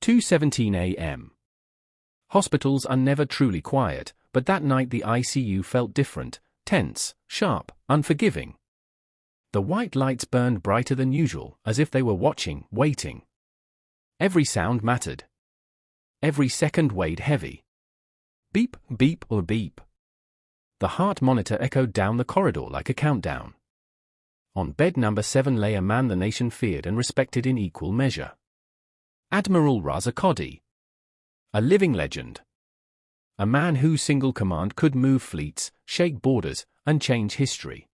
2:17 a.m. Hospitals are never truly quiet, but that night the ICU felt different, tense, sharp, unforgiving. The white lights burned brighter than usual, as if they were watching, waiting. Every sound mattered. Every second weighed heavy. Beep, beep, or beep. The heart monitor echoed down the corridor like a countdown. On bed number 7 lay a man the nation feared and respected in equal measure. Admiral Razakodi. A living legend. A man whose single command could move fleets, shake borders, and change history.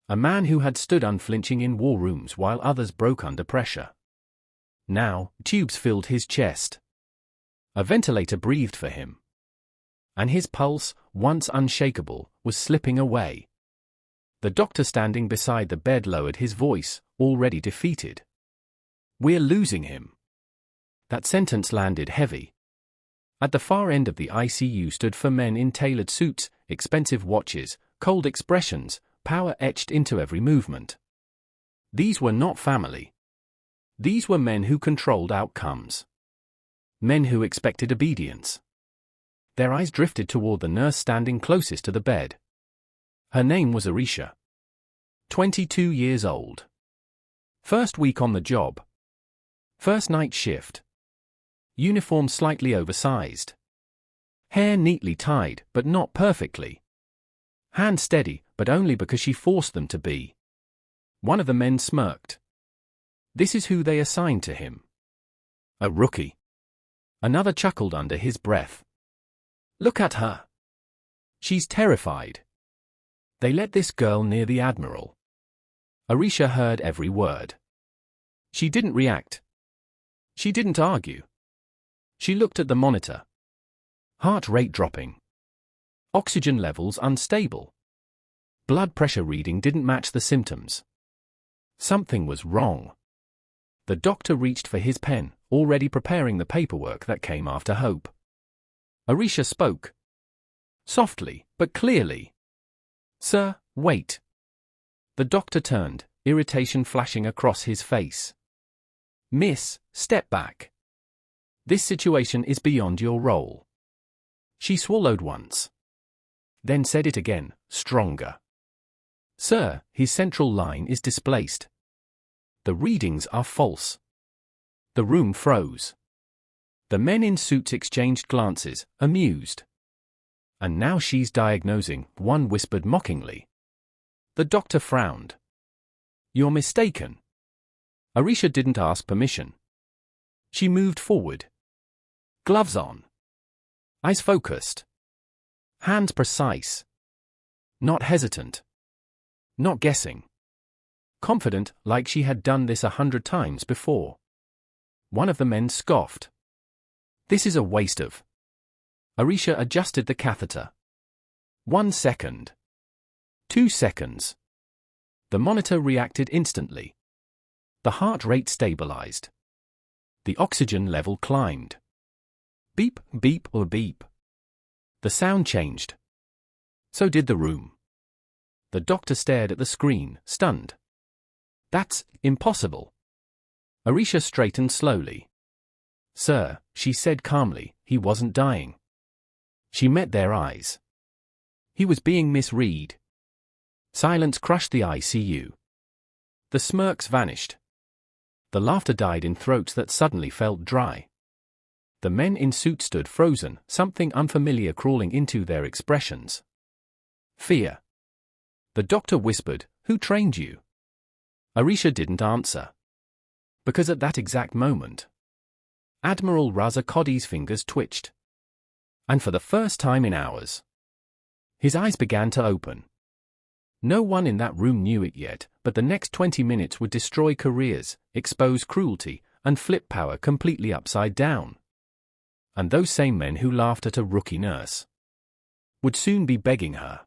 A man who had stood unflinching in war rooms while others broke under pressure. Now, tubes filled his chest. A ventilator breathed for him. And his pulse, once unshakable, was slipping away. The doctor standing beside the bed lowered his voice, already defeated. "We're losing him." That sentence landed heavy. At the far end of the ICU stood 4 men in tailored suits, expensive watches, cold expressions, power etched into every movement. These were not family. These were men who controlled outcomes. Men who expected obedience. Their eyes drifted toward the nurse standing closest to the bed. Her name was Arisha. 22 years old. First week on the job. First night shift. Uniform slightly oversized. Hair neatly tied, but not perfectly. Hands steady, but only because she forced them to be. One of the men smirked. This is who they assigned to him. A rookie. Another chuckled under his breath. Look at her. She's terrified. They let this girl near the Admiral. Arisha heard every word. She didn't react. She didn't argue. She looked at the monitor. Heart rate dropping. Oxygen levels unstable. Blood pressure reading didn't match the symptoms. Something was wrong. The doctor reached for his pen, already preparing the paperwork that came after hope. Arisha spoke. Softly, but clearly. "Sir, wait." The doctor turned, irritation flashing across his face. "Miss, step back. This situation is beyond your role." She swallowed once. Then said it again, stronger. "Sir, his central line is displaced. The readings are false." The room froze. The men in suits exchanged glances, amused. "And now she's diagnosing," one whispered mockingly. The doctor frowned. "You're mistaken." Arisha didn't ask permission. She moved forward. Gloves on. Eyes focused. Hands precise. Not hesitant. Not guessing. Confident, like she had done this 100 times before. One of the men scoffed. "This is a waste of..." Arisha adjusted the catheter. 1 second. 2 seconds. The monitor reacted instantly. The heart rate stabilized. The oxygen level climbed. Beep, beep, or beep. The sound changed. So did the room. The doctor stared at the screen, stunned. "That's impossible." Arisha straightened slowly. "Sir," she said calmly, "he wasn't dying." She met their eyes. He was being misread. Silence crushed the ICU. The smirks vanished. The laughter died in throats that suddenly felt dry. The men in suits stood frozen, something unfamiliar crawling into their expressions. Fear. The doctor whispered, "Who trained you?" Arisha didn't answer. Because at that exact moment, Admiral Razakodi's fingers twitched. And for the first time in hours, his eyes began to open. No one in that room knew it yet, but the next 20 minutes would destroy careers, expose cruelty, and flip power completely upside down. And those same men who laughed at a rookie nurse would soon be begging her,